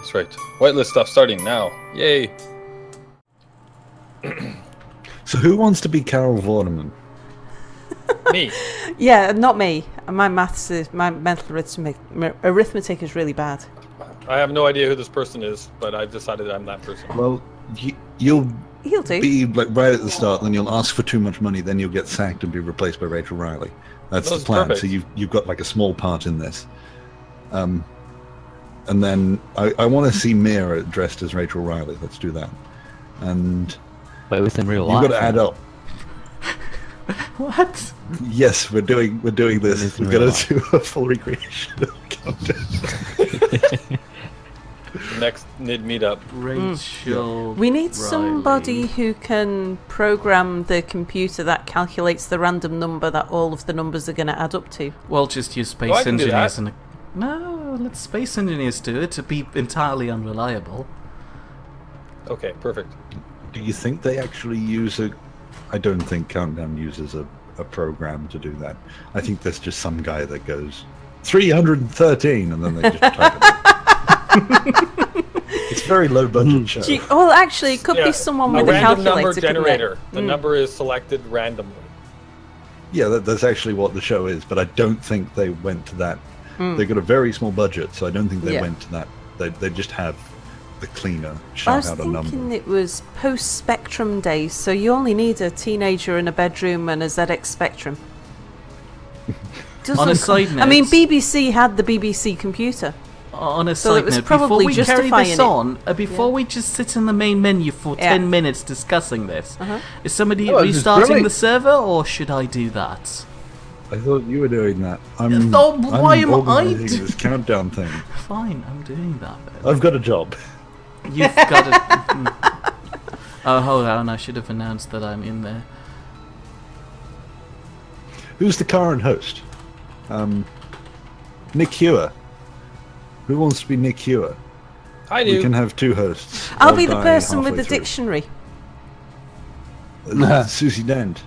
That's right. Whitelist stuff starting now. Yay! So who wants to be Carol Vorderman? Me. Yeah, not me. My mental arithmetic is really bad. I have no idea who this person is, but I've decided I'm that person. Well, he'll do. be like right at the start, then you'll ask for too much money, then you'll get sacked and be replaced by Rachel Riley. That's the plan. Perfect. So you've got like a small part in this. And then I want to see Mira dressed as Rachel Riley. Let's do that. And wait, within real life. You've got to add up. What? Yes, we're doing this. We're going to do a full recreation of the countdown. Next Nidd meetup. Rachel. We need Riley. somebody who can program the computer that calculates the random number that all of the numbers are going to add up to. Well, just use space engineers and no, let space engineers do it to be entirely unreliable. Okay, perfect. Do you think they actually use a... I don't think Countdown uses a program to do that. I think there's just some guy that goes 313 and then they just type it. It's a very low budget show. Well, actually, it could be someone with a calculator. Number generator. The number is selected randomly. Yeah, that's actually what the show is, but I don't think they went to that. They got a very small budget, so I don't think they went to that. They just have the cleaner shout out a number. I was thinking it was post-Spectrum days, so you only need a teenager in a bedroom and a ZX Spectrum. On a side note, I mean, BBC had the BBC computer. On a side note, before we carry this on, before we just sit in the main menu for 10 minutes discussing this, is somebody restarting the server, or should I do that? I thought you were doing that. Why am I doing this countdown thing? Fine, I'm doing that then. I've got a job. You've got it. Oh, hold on, I should have announced that I'm in there. Who's the current host? Nick Hewer. Who wants to be Nick Hewer? I do. We can have two hosts. I'll be the person with the dictionary. Susie Dent.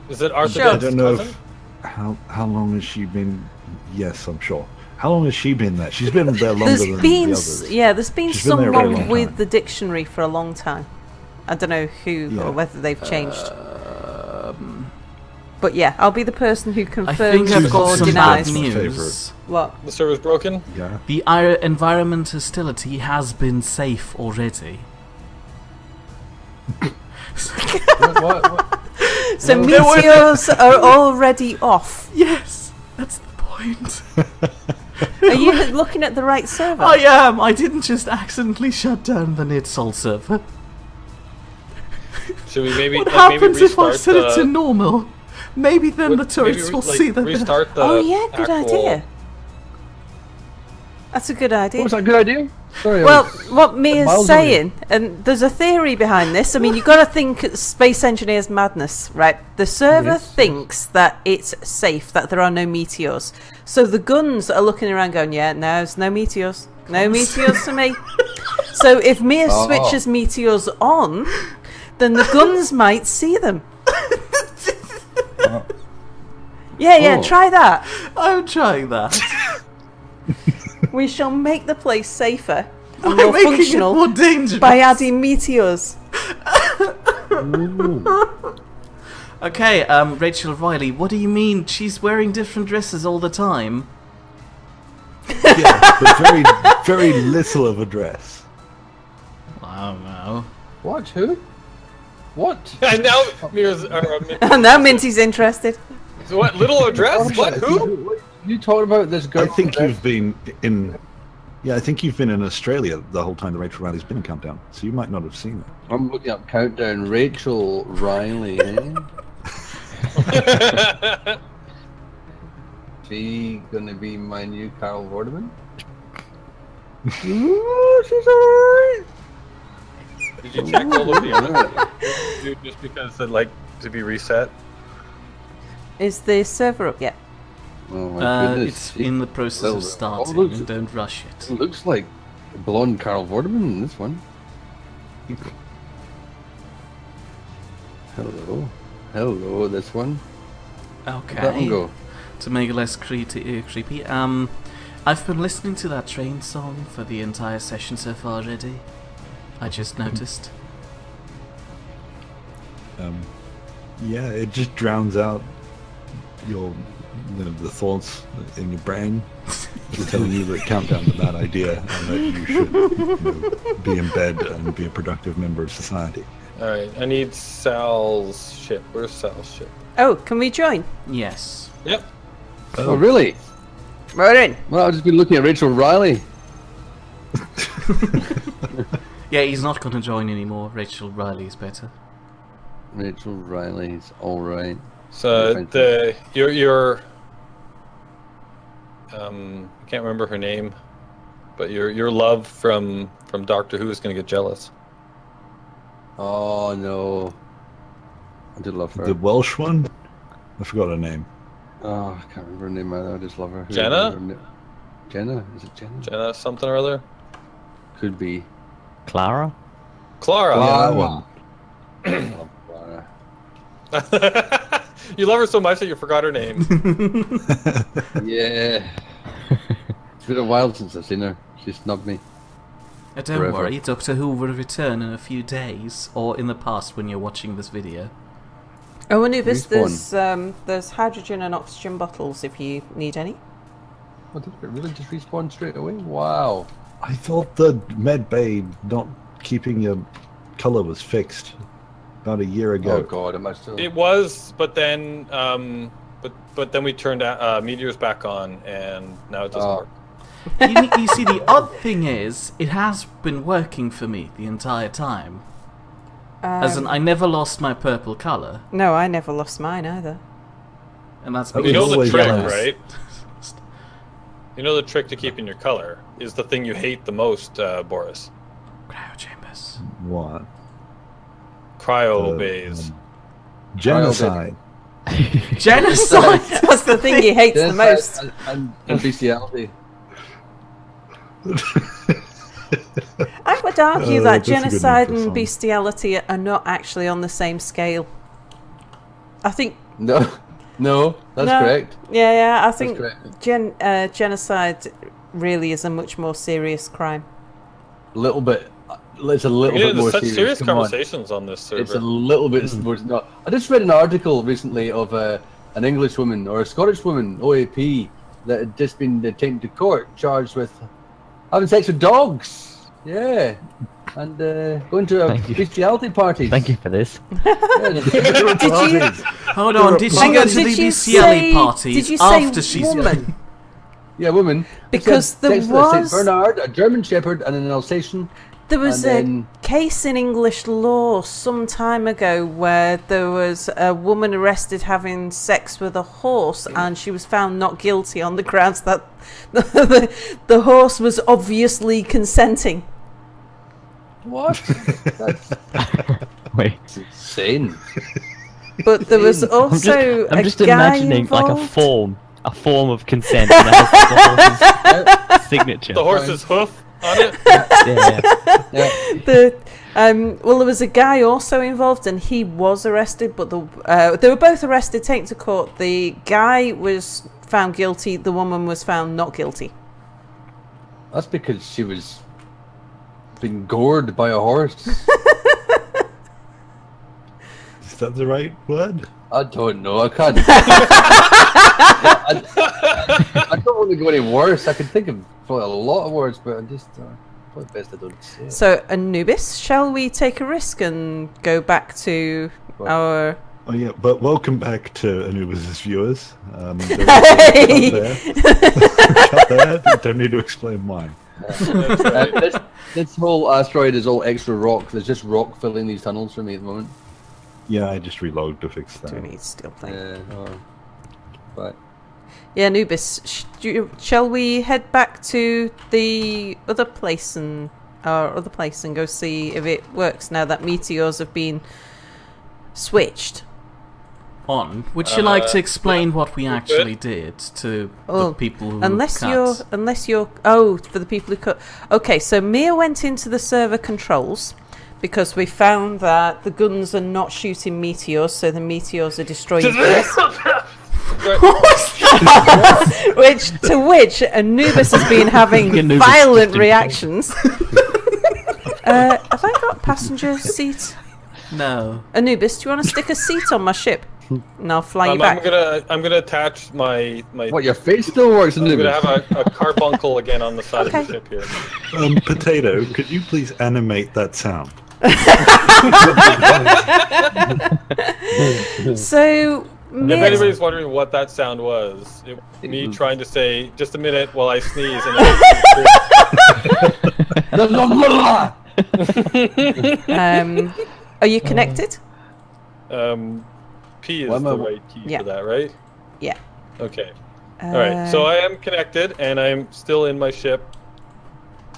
Is it our I don't know how long has she been... Yes, I'm sure. How long has she been there? She's been there longer than the others. Yeah, there's been someone with the dictionary for a long time. I don't know who or whether they've changed. But yeah, I'll be the person who confirms or denies. News. What? The server's broken? Yeah. The environment hostility has been safe already. what? So meteors are already off. Yes, that's the point. Are you looking at the right server? I am. I didn't just accidentally shut down the Nidd Sol server. Should we maybe? What happens if I set it to normal? Maybe then the turrets will see that. Restart the. Oh yeah, good idea. That's a good idea. What was that, good idea? Sorry, well, what Mia's saying, and there's a theory behind this. I mean, you've got to think space engineers' madness, right? The server thinks that it's safe, that there are no meteors. So the guns are looking around going, yeah, no, there's no meteors. No meteors for me. So if Mia switches meteors on, then the guns might see them. Yeah, try that. I'm trying that. We shall make the place safer and more functional more dangerous by adding meteors. Okay, Rachel Riley, what do you mean she's wearing different dresses all the time? Yeah, but very little of a dress. I don't know. What? Who? What? And now Mira's. Now Minty's interested. So what? Little of a dress? What? Who? You talking about this girl? I think you've been in. Yeah, I think you've been in Australia the whole time the Rachel Riley's been in Countdown, so you might not have seen it. I'm looking up Countdown. Rachel Riley. She gonna be my new Carol Vorderman? Ooh, she's alright. Did you check all of the other just because I'd like to be reset? Is the server up yet? Oh my goodness. It's in the process of starting. Don't rush it. It looks like blonde Carol Vorderman in this one. Hello, this one. Okay. That one go. To make it less creepy, I've been listening to that train song for the entire session so far already. I just noticed. Yeah, it just drowns out the thoughts in your brain, telling you the countdown to that idea, and that you should be in bed and be a productive member of society. All right, I need Sal's ship. Where's Sal's ship? Oh, can we join? Yes. Yep. Oh, really? Right in. Well, I've just been looking at Rachel Riley. Yeah, he's not going to join anymore. Rachel Riley's better. Rachel Riley's all right. So your I can't remember her name, but your love from Doctor Who is going to get jealous. Oh no, I did love her. The Welsh one? I forgot her name. Oh, I can't remember her name either. I just love her. Jenna? Jenna? Is it Jenna? Jenna something or other? Could be. Clara? Clara. Yeah, that one. I love Clara. You love her so much that you forgot her name. Yeah. It's been a while since I've seen her. She snubbed me. Don't Forever. worry, Doctor Who will return in a few days, or in the past when you're watching this video. Oh, Anubiz, there's hydrogen and oxygen bottles if you need any. Oh, did it really just respawn straight away? Wow. I thought the med bay not keeping your color was fixed about a year ago. Oh god, am I still... It was, but then but then we turned meteors back on, and now it doesn't work. You see, the odd thing is, it has been working for me the entire time. As in, I never lost my purple colour. No, I never lost mine either. And that's You know the trick, jealous. right? You know the trick to keeping your color is the thing you hate the most, Boris. Cryo chambers. What? Cryo bays. Genocide. Genocide! That's the thing he hates the most. And bestiality. I would argue that that's a good genocide name for a and song. bestiality are not actually on the same scale. I think... No, that's No. correct. Yeah, I think correct. genocide really is a much more serious crime. A little bit. It's a little bit more such serious Come on. conversations on this server. It's a little bit more. No, I just read an article recently of an English woman or a Scottish woman, OAP, that had just been taken to court, charged with having sex with dogs. Yeah. And going to a bestiality party. Thank you for this. Hold on, did she go to the bestiality parties after she's... woman? Yeah, woman. Because She had there sex with a Saint was... Bernard, a German Shepherd, and an Alsatian. There was and a case in English law some time ago where there was a woman arrested having sex with a horse, and she was found not guilty on the grounds that the horse was obviously consenting. What? That's Wait. insane. But there was also I'm just a guy imagining involved. like a form of consent. And that has the horse's signature. the horse's hoof on it. Yeah. Well, there was a guy also involved, and he was arrested. But they were both arrested, taken to court. The guy was found guilty. The woman was found not guilty. That's because she was being gored by a horse. Is that the right word? I don't know. I can't. I don't want to go any worse. I can think of probably a lot of words, but I'm just probably best I don't say it. So, Anubis, shall we take a risk and go back to our... Oh yeah, but welcome back to Anubiz's viewers. Hey! Cut that. Don't need to explain why. This whole asteroid is all extra rock. There's just rock filling these tunnels for me at the moment. Yeah, I just relogged to fix that. Do we need steel plate? But Yeah, Anubis, shall we head back to the other place and go see if it works now that meteors have been switched? On. Would you like to explain what we actually did to the people who unless cut? you're for the people who cut. Okay, so Mia went into the server controls because we found that the guns are not shooting meteors, so the meteors are destroying things. which Anubiz has been having violent reactions. Have I got passenger seat? No. Anubis, do you want to stick a seat on my ship? And I'll fly you back. I'm gonna attach my. What, your face still works? I'm gonna have a carbuncle again on the side of the ship here. Potato, could you please animate that sound? So, if anybody's wondering what that sound was, me trying to say just a minute while I sneeze and are you connected? P is the right key for that, right? Yeah. Okay. Alright, so I am connected and I'm still in my ship.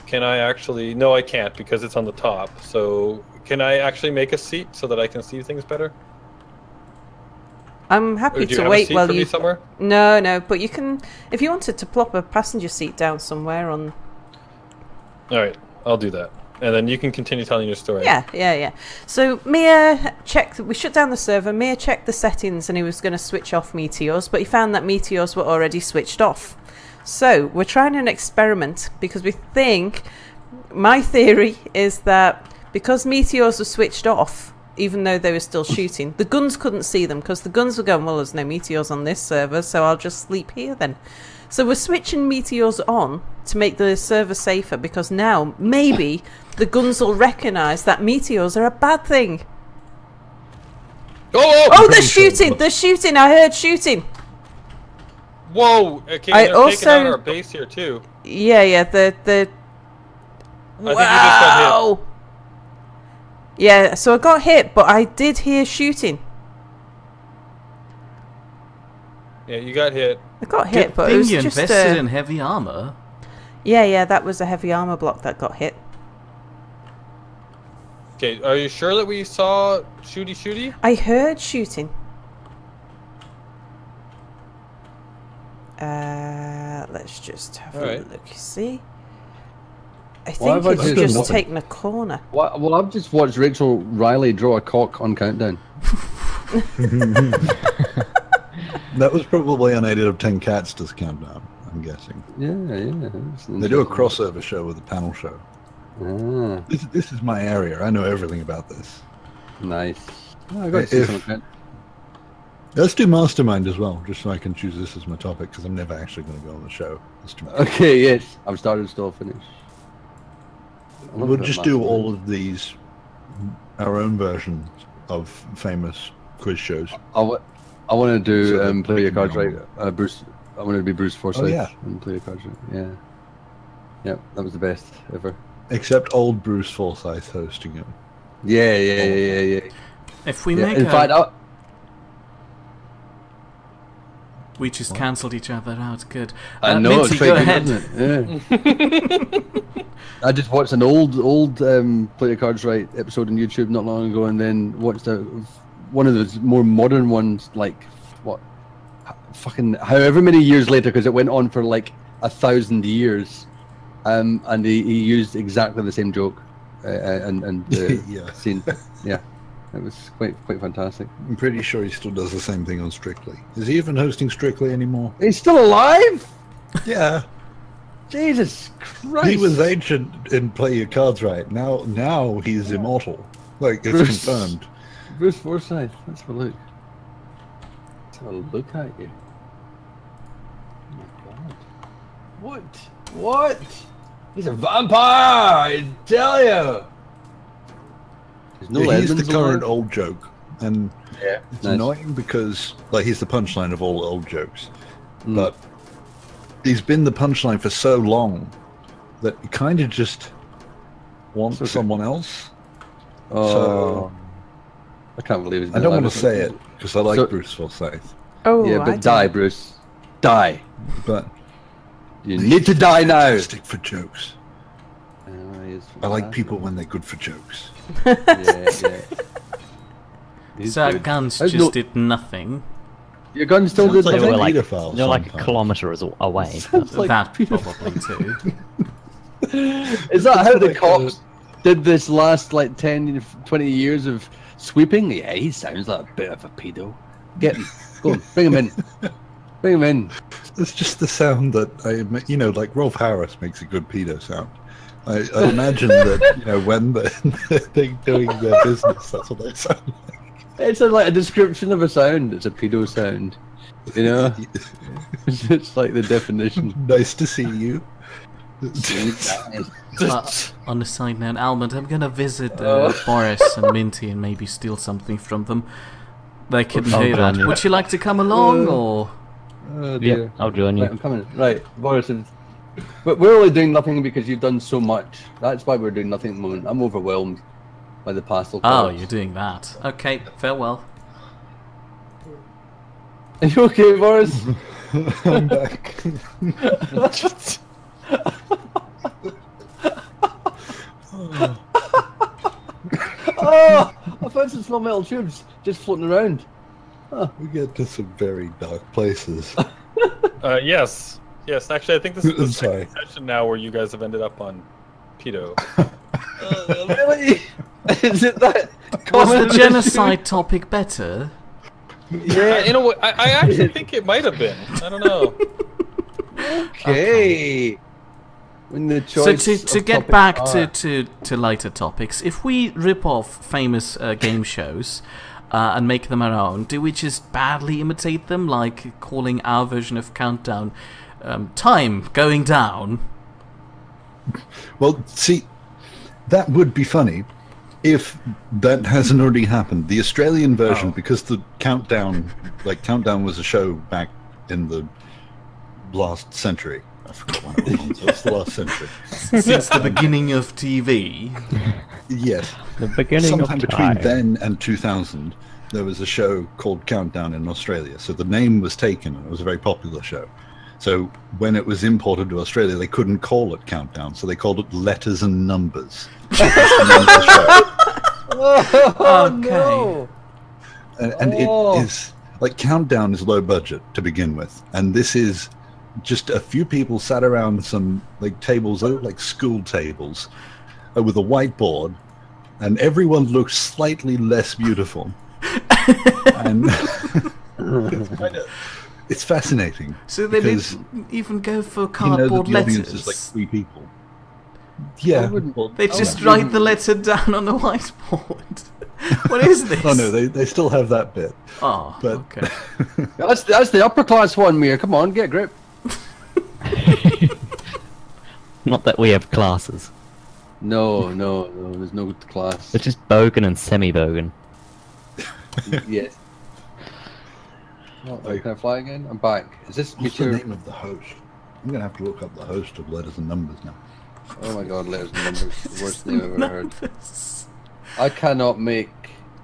Can I actually... No, I can't because it's on the top. So, can I actually make a seat so that I can see things better? I'm happy to wait while you... somewhere? No, but you can... If you wanted to plop a passenger seat down somewhere on... Alright, I'll do that. And then you can continue telling your story. Yeah. So Mia checked... We shut down the server. Mia checked the settings and he was going to switch off meteors, but he found that meteors were already switched off. So we're trying an experiment because we think... My theory is that because meteors were switched off, even though they were still shooting, the guns couldn't see them because the guns were going, well, there's no meteors on this server, so I'll just sleep here then. So we're switching meteors on to make the server safer because now maybe the guns will recognise that meteors are a bad thing. Oh, they're shooting! They're shooting! I heard shooting! Whoa! Okay, they're taking out our base here too. Yeah, the... I think you just got hit. Yeah, so I got hit, but I did hear shooting. Yeah, you got hit. I got hit, but it was just invested in heavy armor. Yeah, that was a heavy armor block that got hit. Okay, are you sure that we saw shooty? I heard shooting. Let's just have a look. You see? I think it's just taken a corner. Well, I've just watched Rachel Riley draw a cock on Countdown. That was probably on 8 out of 10 Cats does Countdown, I'm guessing. Yeah. They do a crossover show with a panel show. This is my area. I know everything about this. Nice. I got to see something. Let's do Mastermind as well, just so I can choose this as my topic, because I'm never actually going to go on the show. Okay, yes. I've started, still finished. We'll just do all of these, our own versions of famous quiz shows. I want to do Play Your Cards Right. Bruce. I wanted to be Bruce Forsyth and Play Your Cards Right. Yeah, that was the best ever. Except old Bruce Forsyth hosting it. Yeah. If we make in fact, we just cancelled each other out. Good. I know. Minty, go ahead. Yeah. I just watched an old Play Your Cards Right episode on YouTube not long ago, and then watched one of those more modern ones, like fucking however many years later, because it went on for like 1,000 years, and he used exactly the same joke, and scene. Yeah. It was quite fantastic. I'm pretty sure he still does the same thing on Strictly. Is he even hosting Strictly anymore? He's still alive? Yeah. Jesus Christ. He was ancient in Play Your Cards Right. Now he's immortal. Like, it's confirmed. Bruce Forsyth. Let's have a look. Let's have a look at you. Oh my God. What? He's a vampire! I tell you! He's the current old joke, and it's annoying because he's the punchline of all old jokes, but he's been the punchline for so long that you kind of just want someone else. So, I can't believe it. I don't want to say it because I like Bruce Forsyth. Oh, yeah, but die, Bruce. Die. But you need to die now. Stick for jokes. I like people when they're good for jokes. Yeah. So our guns just did nothing. Your gun's still good. They're like a kilometre away. That probably too. Is that how the cops did this last 10, 20 years of sweeping? Yeah, he sounds like a bit of a pedo. Get him. Go on, bring him in. Bring him in. It's just the sound that like Rolf Harris makes a good pedo sound. I imagine that when they're doing their business, that's what they sound like. It's like a description of a sound. It's a pedo sound. It's like the definition. Nice to see you. On the side note, Almond, I'm gonna visit Boris and Minty and maybe steal something from them. They couldn't do that. You. Would you like to come along, or? Yeah, I'll join you. Right, I'm coming. Right, Boris. But we're only doing nothing because you've done so much. That's why we're doing nothing at the moment. I'm overwhelmed by the pastel cards. Oh, you're doing that. Okay, farewell. Are you okay, Boris? I'm back. Oh, I found some small metal tubes just floating around. We get to some very dark places. Yes. Actually, I think this is the second session now where you guys have ended up on pedo. Really? Is it that? Was the genocide topic better? Yeah. You know what? I actually think it might have been. I don't know. Okay. When the choice so to get back to lighter topics, if we rip off famous game shows and make them our own, do we just badly imitate them, like calling our version of Countdown Time Going Down? Well, see, that would be funny if that hasn't already happened. The Australian version, because the Countdown was a show back in the last century. I forgot when it was on, so it's the last century. Since the beginning of TV. Yes. The beginning Sometime of between time. then and 2000, there was a show called Countdown in Australia. So the name was taken, and it was a very popular show. So when it was imported to Australia, they couldn't call it Countdown, so they called it Letters and Numbers. That's the name of the show. No! And it is like Countdown is low budget to begin with, and this is just a few people sat around some tables, like school tables, with a whiteboard, and everyone looked slightly less beautiful. And it's fascinating. So they didn't even go for cardboard the letters. audience is like 3 people. Yeah, they just write the letter down on the whiteboard. What is this? Oh no, they still have that bit. Oh, but okay. That's the upper class one, Mia. Come on, get a grip. Not that we have classes. No, there's no class. It's just bogan and semi-bogan. Yes. Can I fly again? I'm back. Is this What's the name of the host? I'm gonna have to look up the host of Letters and Numbers now. Oh my god, Letters and Numbers. The worst name I've ever heard. I cannot make...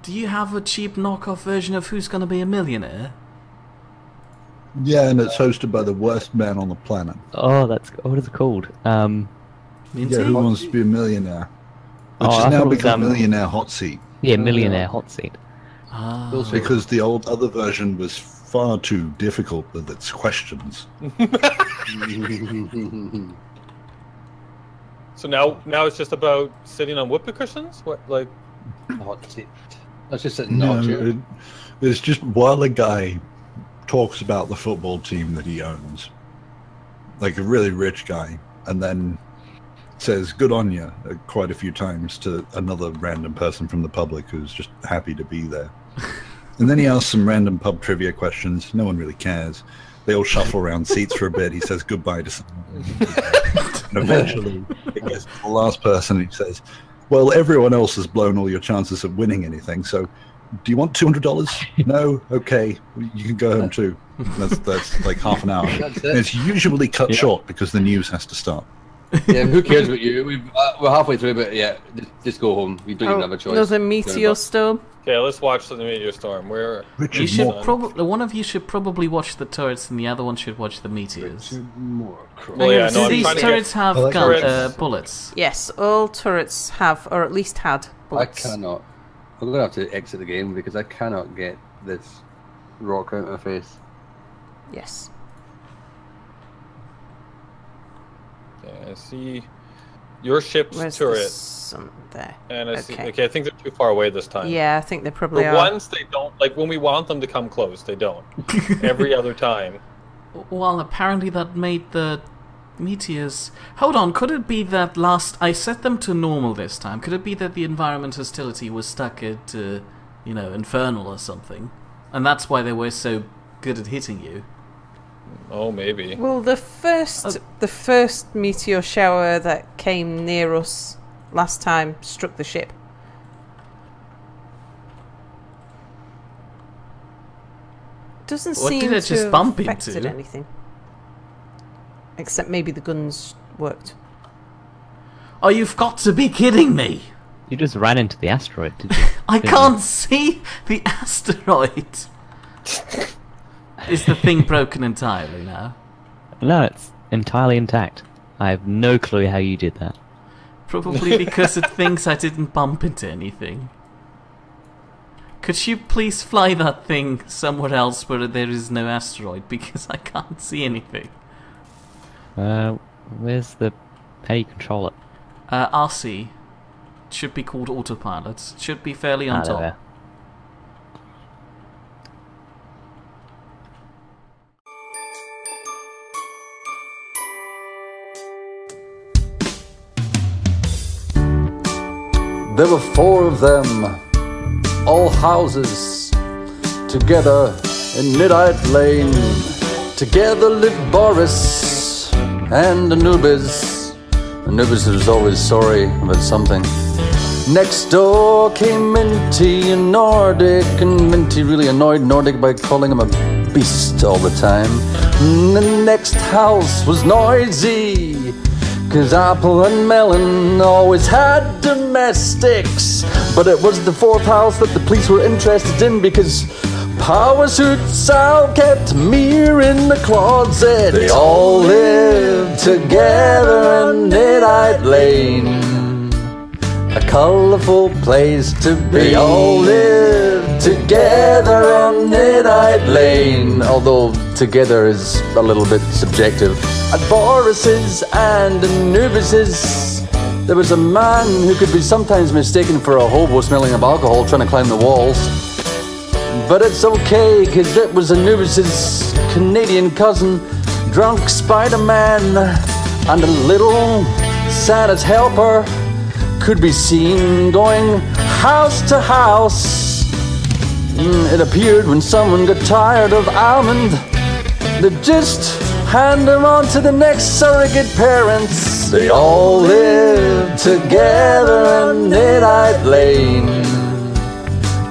Do you have a cheap knockoff version of Who's Gonna Be a Millionaire? Yeah, and it's hosted by the worst man on the planet. Oh, what is it called? Yeah, Who Wants to Be a Millionaire? Which has now become Millionaire Hot Seat. Yeah, Millionaire Hot Seat. Because the other version was far too difficult with its questions. So now it's just about sitting on whoopee cushions? What, like? Hot seat. That's just sitting on it's just while a guy talks about the football team that he owns, like a really rich guy, and then says "good on you" quite a few times to another random person from the public who's just happy to be there. And then he asks some random pub trivia questions. No one really cares. They all shuffle around seats for a bit. He says goodbye to someone. And eventually, it gets to the last person, and he says, well, everyone else has blown all your chances of winning anything, so do you want $200? No? Okay. You can go home too. That's like half an hour. And it's usually cut short because the news has to start. Yeah, who cares about you? We're halfway through, but yeah, just go home. We don't even have a choice. There's a meteor storm. Okay, let's watch the meteor storm. You should one of you should probably watch the turrets, and the other one should watch the meteors. Well, yeah, do these turrets have bullets? Yes, all turrets have, or at least had, bullets. I cannot. I'm gonna have to exit the game because I cannot get this rock out of my face. Yes. Yeah, I see your ship's turret. There. And I see, okay, I think they're too far away this time. Yeah, I think they probably are. Once they don't, like when we want them to come close, they don't. Every other time. Well, apparently that made the meteors... Hold on, could it be that I set them to normal this time. Could it be that the environment hostility was stuck at, infernal or something? And that's why they were so good at hitting you? Oh, maybe. Well, the first meteor shower that came near us last time struck the ship. Doesn't what seem did it to just have bump affected into? anything. Except maybe the guns worked. Oh, you've got to be kidding me! You just ran into the asteroid, did you? I can't see the asteroid! Is the thing broken entirely now? No, it's entirely intact. I have no clue how you did that. Probably because it thinks I didn't bump into anything. Could you please fly that thing somewhere else where there is no asteroid, because I can't see anything. Where's the... how do you control it? RC. Should be called autopilot. Should be fairly on top. There. There were 4 of them, all houses, together in Nidd Lane. Together lived Boris and Anubiz. Anubiz was always sorry about something. Next door came Minty and Nordic, and Minty really annoyed Nordic by calling him a beast all the time. And the next house was noisy, 'cause Apple and Melon always had domestics. But it was the 4th house that the police were interested in, because Power Suit Sal kept Mir in the closet. They all lived together in Nidd Lane, a colourful place to be. They all lived together on Nidd Lane, although together is a little bit subjective. At Boris's and Anubiz's, there was a man who could be sometimes mistaken for a hobo smelling of alcohol trying to climb the walls. But it's okay, 'cause it was Anubiz's Canadian cousin, drunk Spider-Man, and a little Santa's helper could be seen going house to house. It appeared when someone got tired of almond, they'd just hand them on to the next surrogate parents. They all lived together in Nidd Lane,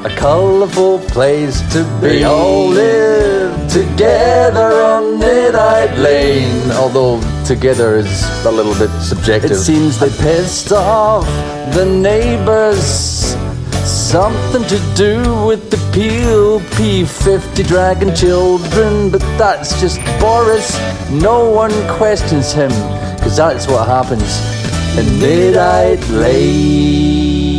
a colourful place to be. They all lived together on Nidd Lane, although together is a little bit subjective. It seems they pissed off the neighbours, something to do with the Peel P50 dragon children, but that's just Boris. No one questions him, 'cause that's what happens in Nidd Lane.